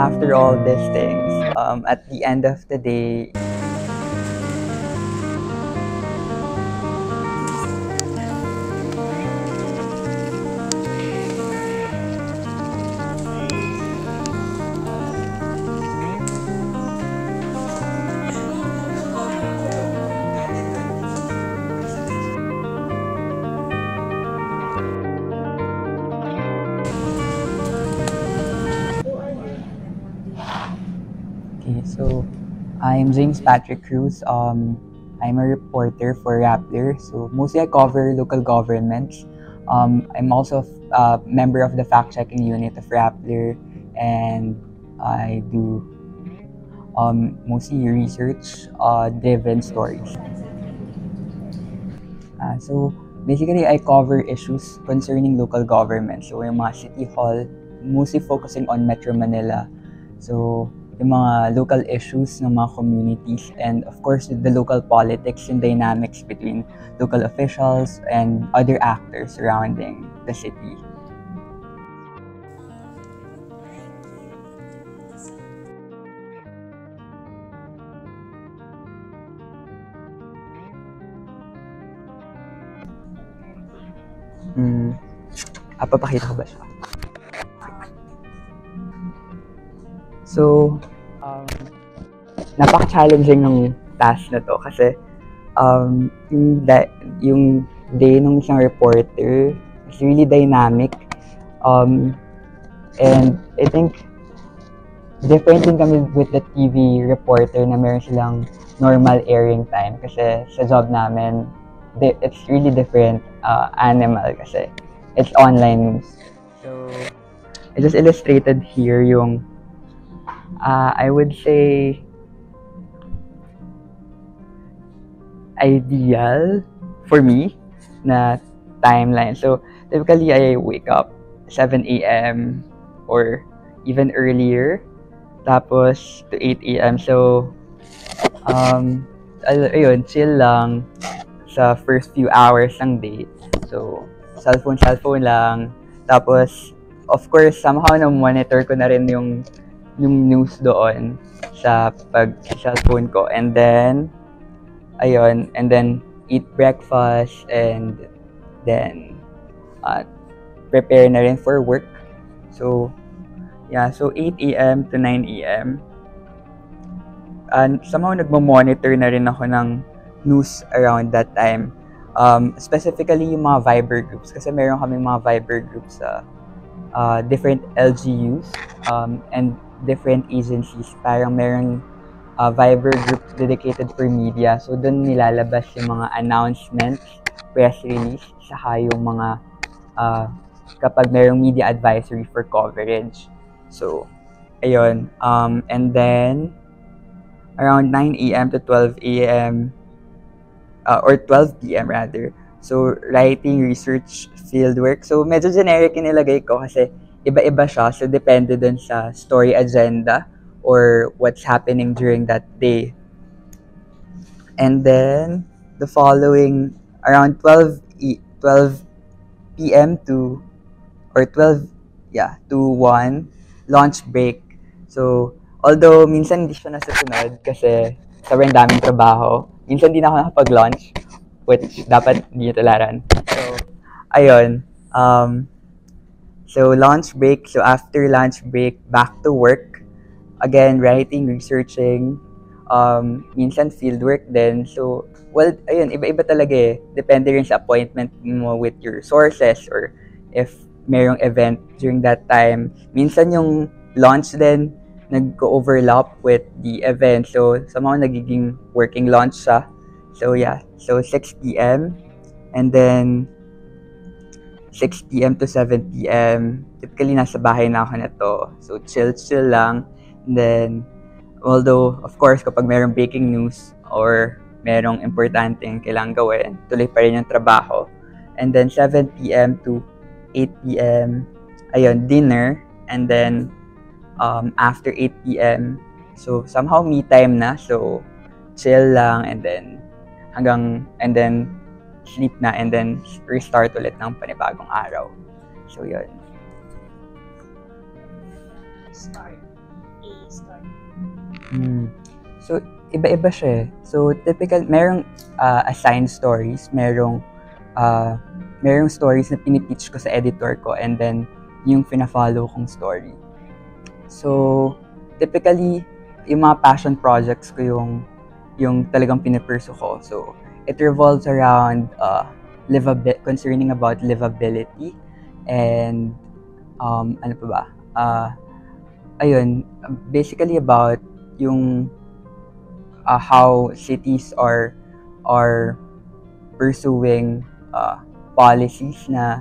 after all these things, at the end of the day, okay, so I'm James Patrick Cruz. I'm a reporter for Rappler. So mostly I cover local governments. I'm also a member of the fact-checking unit of Rappler, and I do mostly research driven stories. So basically, I cover issues concerning local government. So yung mga city hall, mostly focusing on Metro Manila. So yung mga local issues ng mga communities, and of course the local politics and dynamics between local officials and other actors surrounding the city. Mm, papakita ko ba siya? So, napaka-challenging ng task na to kasi yung day ng isang reporter is really dynamic, and I think different din kami with the TV reporter na meron silang normal airing time kasi sa job namin it's really different animal kasi it's online news. So I just illustrated here yung I would say ideal for me na timeline. So typically I wake up 7 a.m. or even earlier, tapos to 8 a.m. So ayun, chill lang sa first few hours ng day. So cellphone lang, tapos of course somehow na monitor ko na rin yung news doon sa pag-cellphone ko, and then ayun, and then eat breakfast, and then prepare na rin for work. So yeah, so 8 a.m. to 9 a.m. And somehow nagmo-monitor na rin ako ng news around that time. Specifically yung mga Viber groups, kasi meron kaming mga Viber groups sa different LGUs and different agencies. Parang meron Viber group dedicated for media. So doon nilalabas yung mga announcements, press release, saka yung mga kapag merong media advisory for coverage. So ayun, and then around 9 a.m. to 12 a.m. Or 12 p.m. rather. So writing, research, fieldwork. So medyo generic yung nilagay ko kasi iba-iba siya. So depende dun sa story agenda or what's happening during that day. And then the following around 12 p.m. to 1 lunch break. So although minsan hindi siya nasusunod kasi sobrang daming trabaho, minsan di na ako nakapag-lunch, which dapat hindi tularan. So ayun, so lunch break. So after lunch break, back to work. Again, writing, researching, minsan fieldwork din. So, well, ayun, iba-iba talaga eh. Depende rin sa appointment mo with your sources or if merong event during that time. Minsan yung lunch din, nag-overlap with the event. So, somehow nagiging working lunch siya. So, yeah. So, 6 p.m. And then, 6 p.m. to 7 p.m. Typically, nasa bahay na ako nito. So, chill lang. And then, although, of course, kapag merong breaking news or merong importanteng kailangang gawin, tuloy pa rin yung trabaho. And then, 7 p.m. to 8 p.m., ayun, dinner. And then, after 8 p.m., so, somehow me time na. So, chill lang, and then, sleep na, and then, restart ulit ng panibagong araw. So, yun. a story? So, iba-iba siya eh. So, typical, merong assigned stories, merong stories na pinipitch ko sa editor ko, and then yung fina-follow kong story. So, typically, yung mga passion projects ko yung talagang pinipursu ko. So, it revolves around concerning about livability and ano pa ba? Ayun, basically about yung how cities are pursuing policies na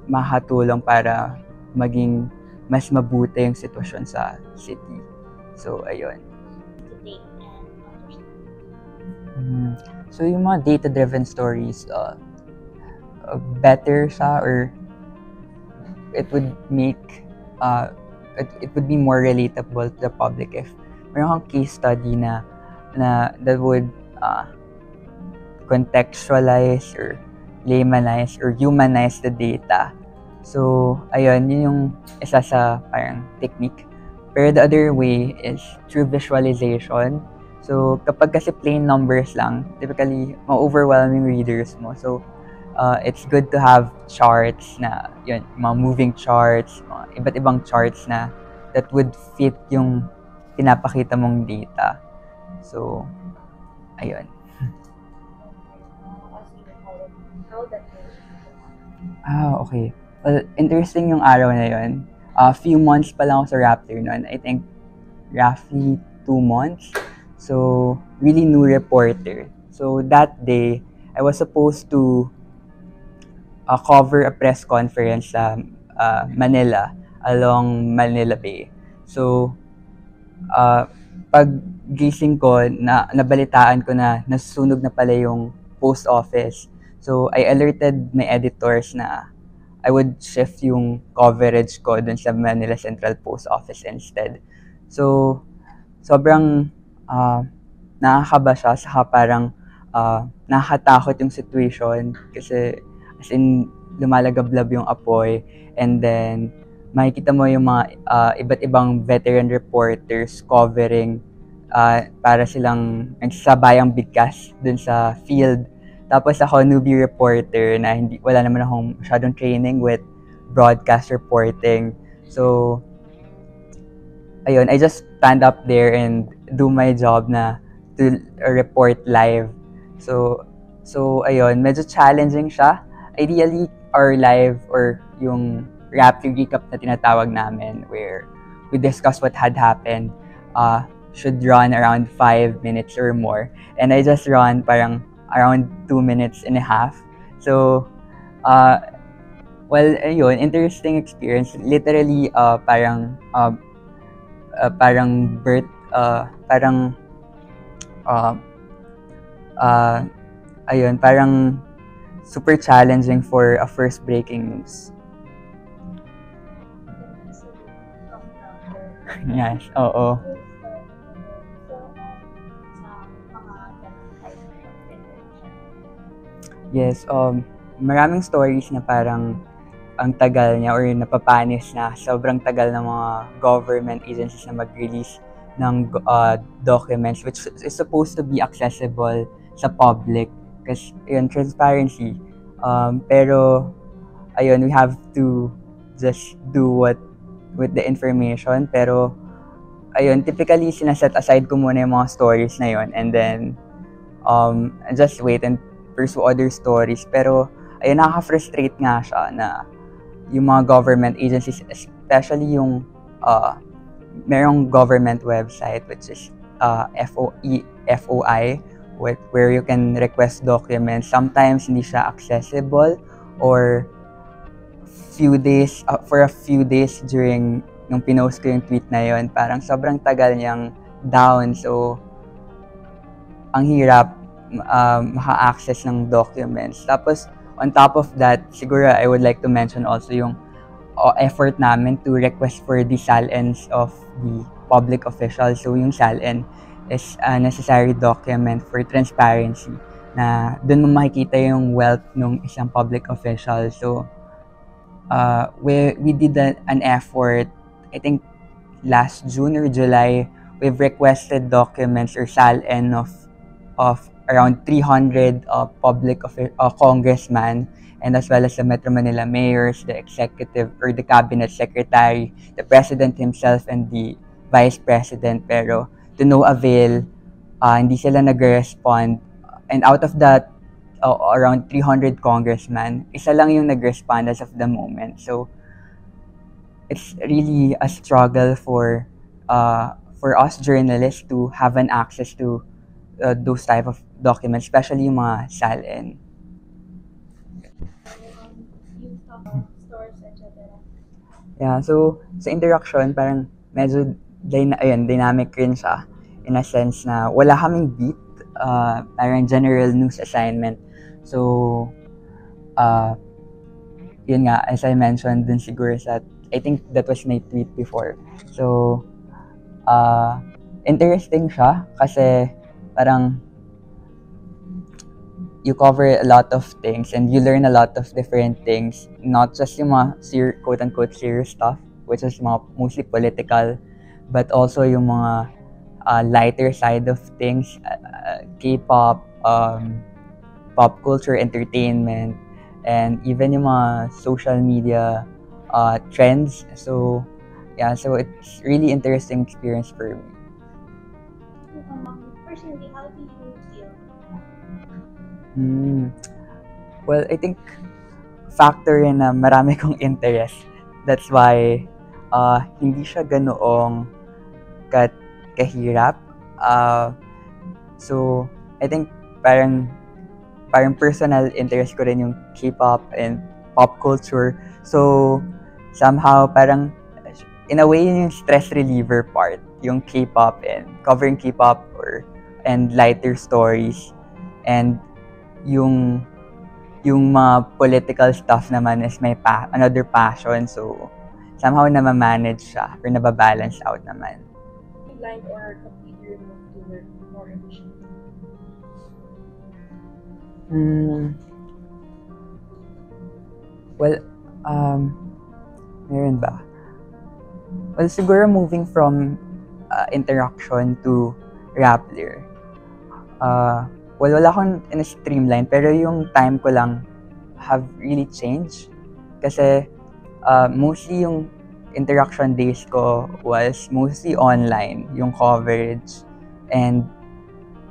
makatulong para maging mas mabuti yung sitwasyon sa city. So, ayun. To take and understand. So, yung mga data-driven stories, better siya, or it would make, it would be more relatable to the public if meron kang case study na that would contextualize or laymanize or humanize the data. So, ayun, yun yung isa sa parang technique. Pero the other way is through visualization. So, kapag kasi plain numbers lang, typically, ma-overwhelming readers mo. So, it's good to have charts na, yun, mga moving charts, mga iba't ibang charts na that would fit yung pinapakita mong data. So, ayun. Okay. Well, interesting yung araw na yun. A few months pa lang ako sa Raptor nun. I think roughly 2 months. So, really new reporter. So, that day, I was supposed to cover a press conference sa Manila, along Manila Bay. So, pag gising ko, nabalitaan ko na nasusunog na pala yung post office. So, I alerted my editors na I would shift yung coverage ko dun sa Manila Central Post Office instead. So, sobrang nakakaba siya, saka parang nakakatakot yung situation kasi as in lumalagablab yung apoy, and then makikita mo yung mga iba't ibang veteran reporters covering para silang nagsasabayang bigkas dun sa field. Tapos ako, newbie reporter na wala naman akong masyadong training with broadcast reporting. So, ayun, I just stand up there and do my job na to report live. So ayun, medyo challenging siya. Ideally, our live or yung Raptor recap na tinatawag namin where we discuss what had happened should run around 5 minutes or more. And I just run parang around 2 minutes and a half. So, well, ayun, interesting experience. Literally, parang birth, ayun, parang super challenging for a first breaking news. Yes, oo. Yes, maraming stories na parang ang tagal niya or napapanis na sobrang tagal ng mga government agencies na mag-release ng documents which is supposed to be accessible sa public kasi yun, transparency. Pero ayun, we have to just do what with the information, pero ayun, typically sinaset aside ko muna yung mga stories na yun, and then just wait and pursue other stories. Pero ayun, nakaka-frustrate nga siya na yung mga government agencies, especially yung merong government website which is FOI, where you can request documents. Sometimes hindi siya accessible or for a few days during nung pinost ko yung tweet na yon, parang sobrang tagal niyang down. So, ang hirap maka-access ng documents. Tapos, on top of that, siguro I would like to mention also yung effort namin to request for the SALNs of the public officials. So, yung SALN is a necessary document for transparency na doon mo makikita yung wealth ng isang public official. So, we did an effort, I think last June or July, we've requested documents or SALN of around 300 congressmen, and as well as the Metro Manila mayors, the executive or the cabinet secretary, the president himself, and the vice president. Pero to no avail, hindi sila nag-respond. And out of that, around 300 congressmen, isa lang yung nag-respond as of the moment. So it's really a struggle for us journalists to have an access to those type of documents, especially yung mga SALN. You talk about stores, etc. Yeah, so sa interaction, parang medyo dynamic rin siya in a sense na wala kaming beat, parang general news assignment. So, yun nga, as I mentioned dun siguro sa, I think that was my tweet before. So, interesting siya kasi parang you cover a lot of things and you learn a lot of different things, not just yung mga quote-unquote serious stuff, which is mga mostly political, but also yung mga lighter side of things, K-pop, pop culture, entertainment, and even yung mga social media trends. So yeah, so it's really interesting experience for me. Personally, how do you feel? Well, I think factor in na marami kong interest. That's why hindi siya ganoong kahirap. So I think parang personal interest ko rin yung K-pop and pop culture. So somehow parang in a way yung stress reliever part, yung K-pop and covering K-pop and lighter stories, and yung mga political stuff naman is my another passion. So somehow na-manage siya or nababalance out naman. Blind or completely remote to work more efficiently? Well, meron ba? Well, siguro moving from interaction to Rappler. Well, wala akong in-streamline, pero yung time ko lang have really changed. Kasi mostly yung interaction days ko was mostly online, yung coverage, and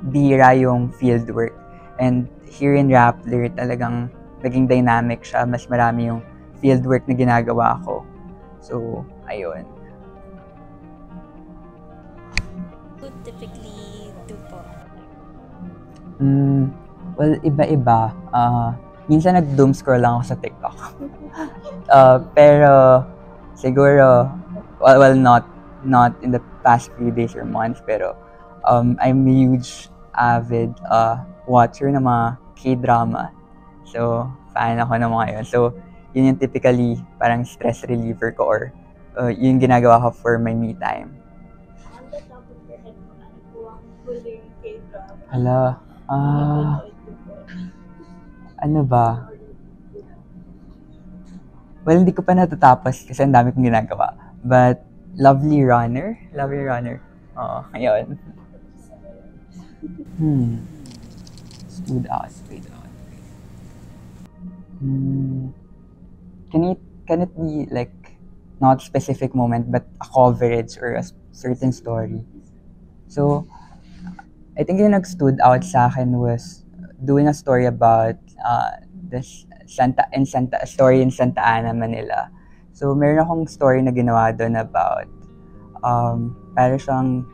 bira yung fieldwork. And here in Rappler, talagang naging dynamic siya. Mas marami yung fieldwork na ginagawa ko. So, ayun. What typically do po? Well, iba-iba. Minsan nag-doom scroll lang ako sa TikTok. Pero siguro, well, not in the past few days or months, pero I'm a huge avid watcher ng mga K-drama. So, fan ako ng mga yun. So, yun yung typically parang stress reliever ko, or yun ginagawa ko for my me time. On the top of your head, ano po ang huling K-drama? Hala, ano ba? Well, hindi ko pa natatapos kasi ang dami kong ginagawa. But, Lovely Runner. Oo, ayun. Stood out. Can it be like not specific moment but a coverage or a certain story? So I think yung nag-stood out sa akin was doing a story about this story in Santa Ana, Manila. So meron akong story na ginawa doon about para siyang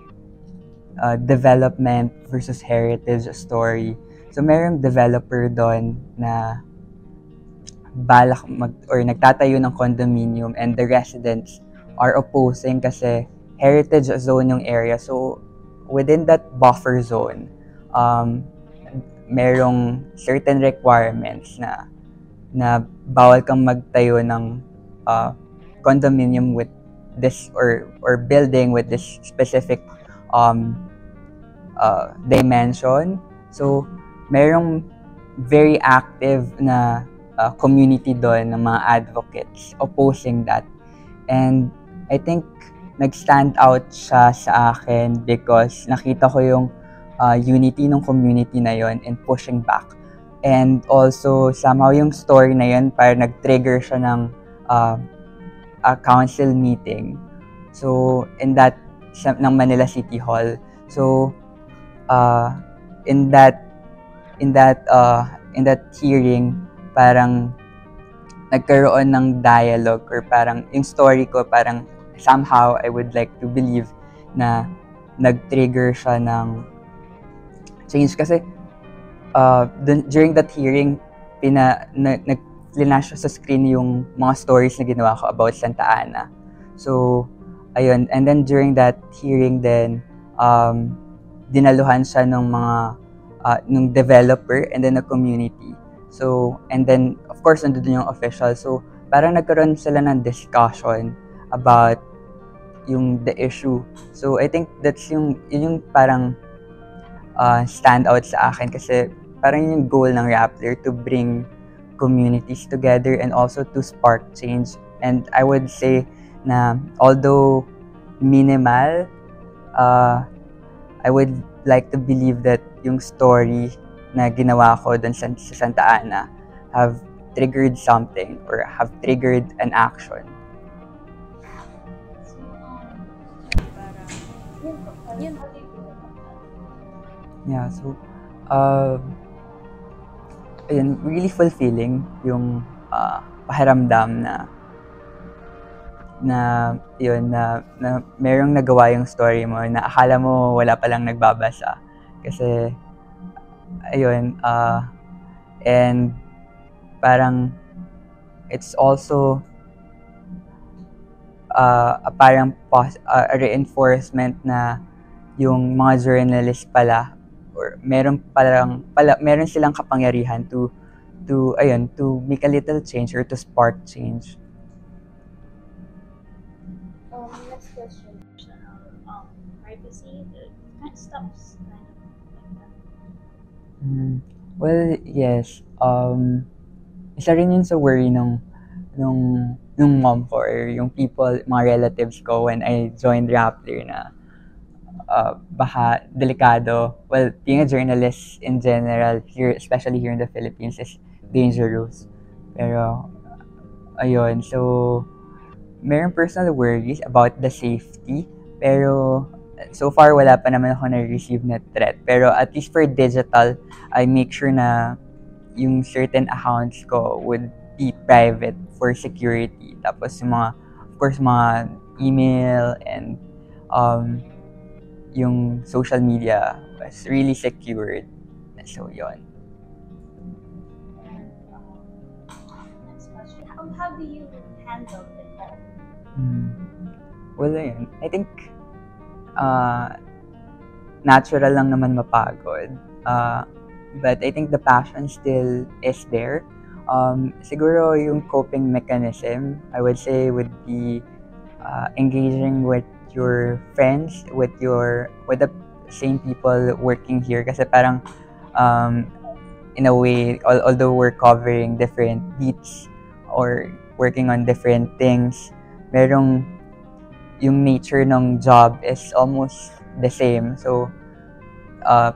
development versus heritage story. So merong developer doon na balak nagtatayo ng condominium, and the residents are opposing kasi heritage zone yung area. So within that buffer zone, merong certain requirements na bawal kang magtayo ng condominium with this or building with this specific dimension. So merong very active na community doon ng mga advocates opposing that. And I think nag-stand out siya sa akin because nakita ko yung unity ng community na yon and pushing back. And also, somehow yung story na yun, parang nag-trigger siya ng a council meeting. So, ng Manila City Hall. So, in that hearing, parang nagkaroon ng dialogue or parang yung story ko, parang somehow I would like to believe na nag-trigger siya ng change kasi during that hearing nag-flash sa screen yung mga stories na ginawa ko about Santa Ana. So ayun, and then during that hearing then dinaluhan siya ng mga ng developer and then the community. So and then of course nandun yung official. So parang nagkaroon sila ng discussion about the issue. So I think that's yung parang stand out sa akin kasi parang yung goal ng Rappler to bring communities together and also to spark change. And I would say na although minimal, I would like to believe that yung story na ginawa ko dun sa Santa Ana have triggered something or have triggered an action. Yeah, so ayun, really fulfilling yung pakiramdam na merong nagawa yung story mo na akala mo wala palang nagbabasa kasi ayun and parang it's also parang a reinforcement na yung mga journalist pala or meron silang kapangyarihan to make a little change or to spark change. Next question. Privacy, the kind of stuffs kind of like that. Well, yes. Isa rin yun sa worry nung mom ko or yung people, mga relatives ko when I joined Rappler na baka delikado. Well, being a journalist in general here, especially here in the Philippines, is dangerous. Pero ayun, so mayroong personal worries about the safety, pero so far wala pa naman ako na-receive na threat. Pero at least for digital, I make sure na yung certain accounts ko would be private for security. Tapos yung mga, of course, mga email and yung social media was really secured. So yun. Next question. How do you handle it all? Well, ayun. I think natural lang naman mapagod. But I think the passion still is there. Siguro yung coping mechanism, I would say, would be engaging with your friends, with the same people working here. Kasi parang in a way, although we're covering different beats or working on different things, merong yung nature ng job is almost the same. So,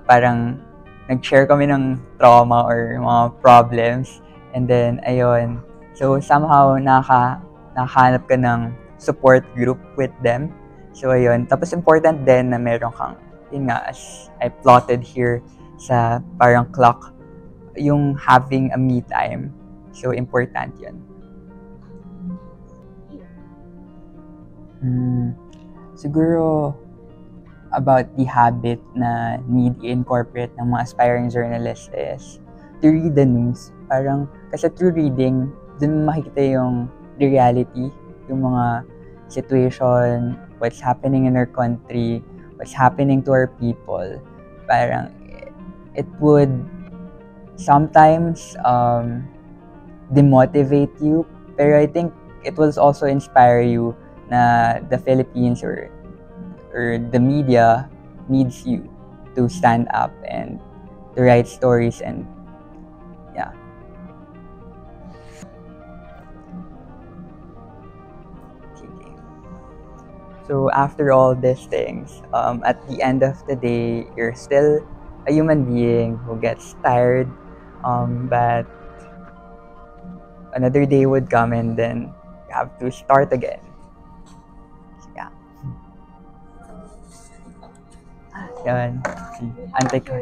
parang nag-share kami ng trauma or mga problems. And then, ayun. So, somehow, nakahanap ka ng support group with them. So, ayun. Tapos, important din na meron kang, yun nga, as I plotted here sa parang clock, yung having a me time. So, important yun. Siguro about the habit na need i-incorporate ng mga aspiring journalists is to read the news. Parang, kasi through reading, dun makikita yung reality, yung mga situation, what's happening in our country, what's happening to our people. Parang, it would sometimes demotivate you, pero I think it will also inspire you na the Philippines or the media needs you to stand up and to write stories and yeah. So So after all these things, at the end of the day, you're still a human being who gets tired, but another day would come and then you have to start again. So, yeah. Yan. Si Ante ko.